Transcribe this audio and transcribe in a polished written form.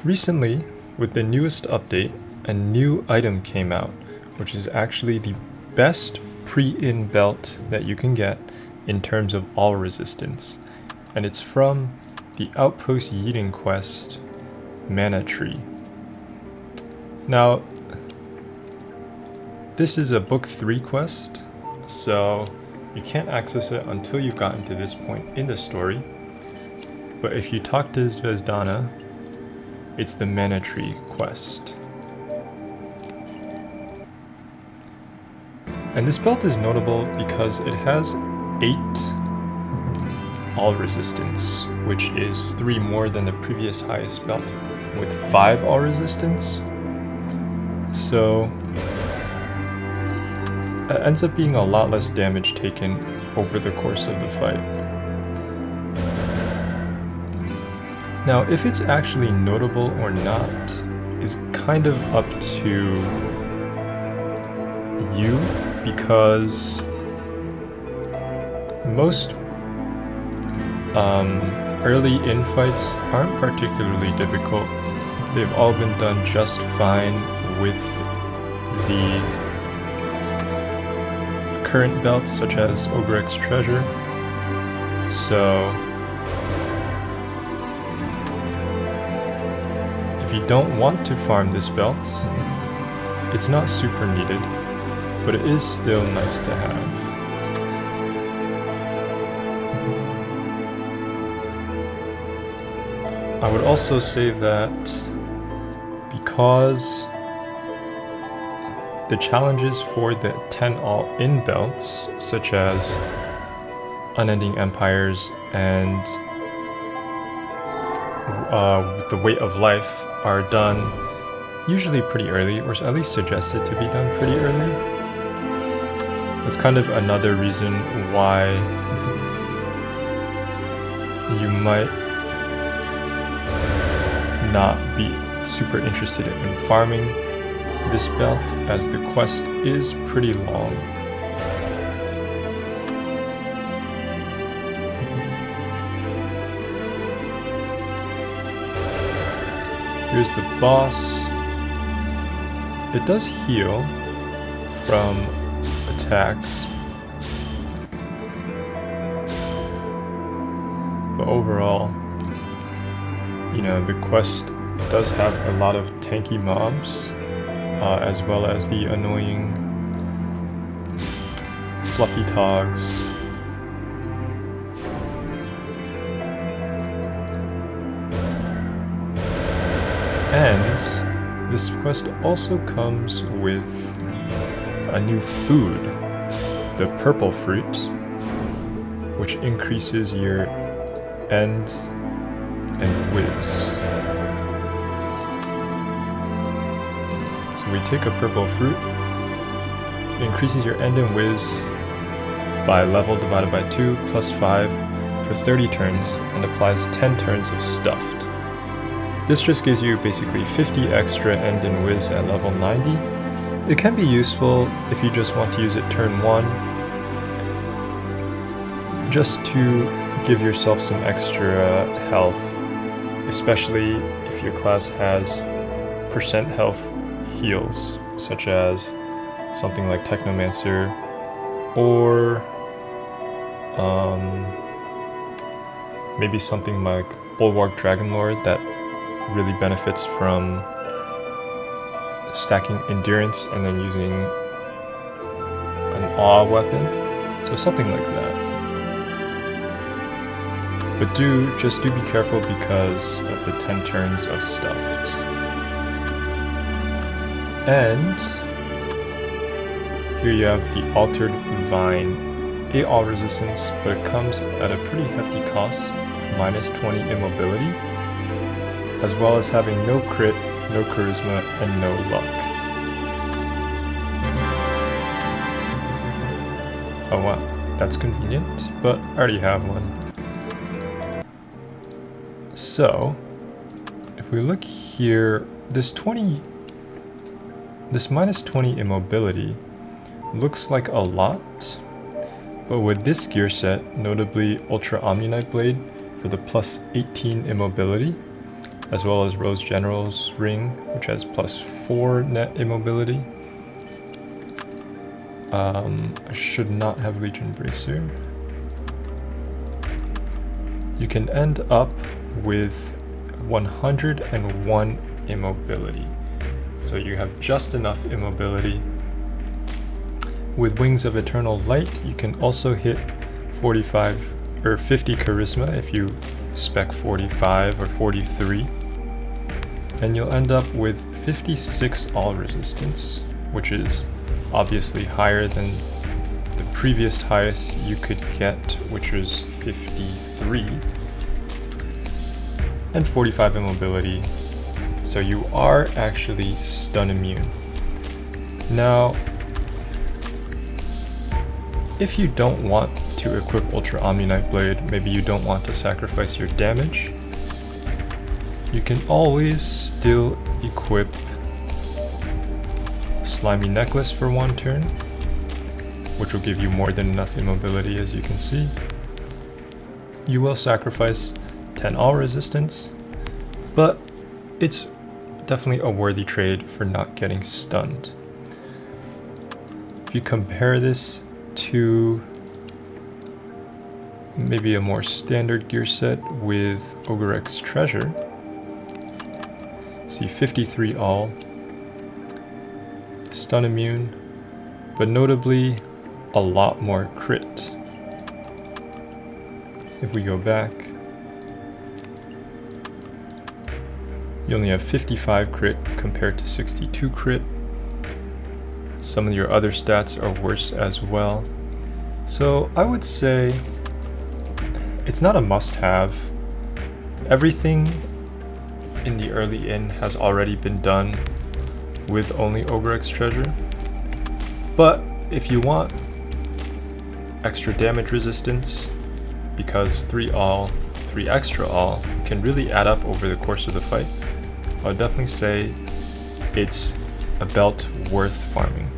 Recently, with the newest update, a new item came out, which is actually the best pre-in belt that you can get in terms of all resistance, and it's from the Outpost Yeeting quest Mana Tree. Now, this is a book 3 quest, so you can't access it until you've gotten to this point in the story, but if you talk to Zvezdana, it's the Mana Tree quest. And this belt is notable because it has 8 all resistance, which is 3 more than the previous highest belt, with 5 all resistance. So it ends up being a lot less damage taken over the course of the fight. Now, if it's actually notable or not is kind of up to you, because most early in fights aren't particularly difficult. They've all been done just fine with the current belts, such as Ogorek's Treasure. So if you don't want to farm this belt, it's not super needed, but it is still nice to have. I would also say that because the challenges for the 10 all-in belts, such as Unending Empires and the Weight of Life, are done usually pretty early, or at least suggested to be done pretty early. It's kind of another reason why you might not be super interested in farming this belt, as the quest is pretty long. Here's the boss. It does heal from attacks, but overall, you know, the quest does have a lot of tanky mobs, as well as the annoying fluffy togs. And this quest also comes with a new food, the purple fruit, which increases your end and whiz. So we take a purple fruit, it increases your end and whiz by level divided by 2 plus 5 for 30 turns and applies 10 turns of stuffed. This just gives you basically 50 extra end and whiz at level 90. It can be useful if you just want to use it turn 1, just to give yourself some extra health, especially if your class has percent health heals, such as something like Technomancer, or maybe something like Bulwark Dragonlord that really benefits from stacking endurance and then using an awe weapon, so something like that. But just do be careful because of the 10 turns of stuffed. And here you have the Altered Vine, 8 all resistance, but it comes at a pretty hefty cost of minus 20 immobility, as well as having no crit, no charisma, and no luck. Oh wow, that's convenient, but I already have one. So, if we look here, this minus 20 immobility looks like a lot, but with this gear set, notably Ultra Omni-Knight Blade for the plus 18 immobility, as well as Rose General's ring, which has +4 net immobility. I should not have Legion Bracer. You can end up with 101 immobility. So you have just enough immobility. With Wings of Eternal Light, you can also hit 45 or 50 charisma if you spec 45 or 43. And you'll end up with 56 all resistance, which is obviously higher than the previous highest you could get, which was 53. And 45 immobility. So you are actually stun immune. Now, if you don't want to equip Ultra Omni-Knight Blade, maybe you don't want to sacrifice your damage, you can always still equip Slimy Necklace for 1 turn, which will give you more than enough immobility, as you can see. You will sacrifice 10 all resistance, but it's definitely a worthy trade for not getting stunned. If you compare this to maybe a more standard gear set with Ogorek's Treasure, see 53 all, stun immune, but notably a lot more crit. If we go back, you only have 55 crit compared to 62 crit. Some of your other stats are worse as well. So I would say it's not a must-have. Everything in the early inn has already been done with only Ogorek's Treasure. But if you want extra damage resistance, because 3 all, 3 extra all can really add up over the course of the fight, I would definitely say it's a belt worth farming.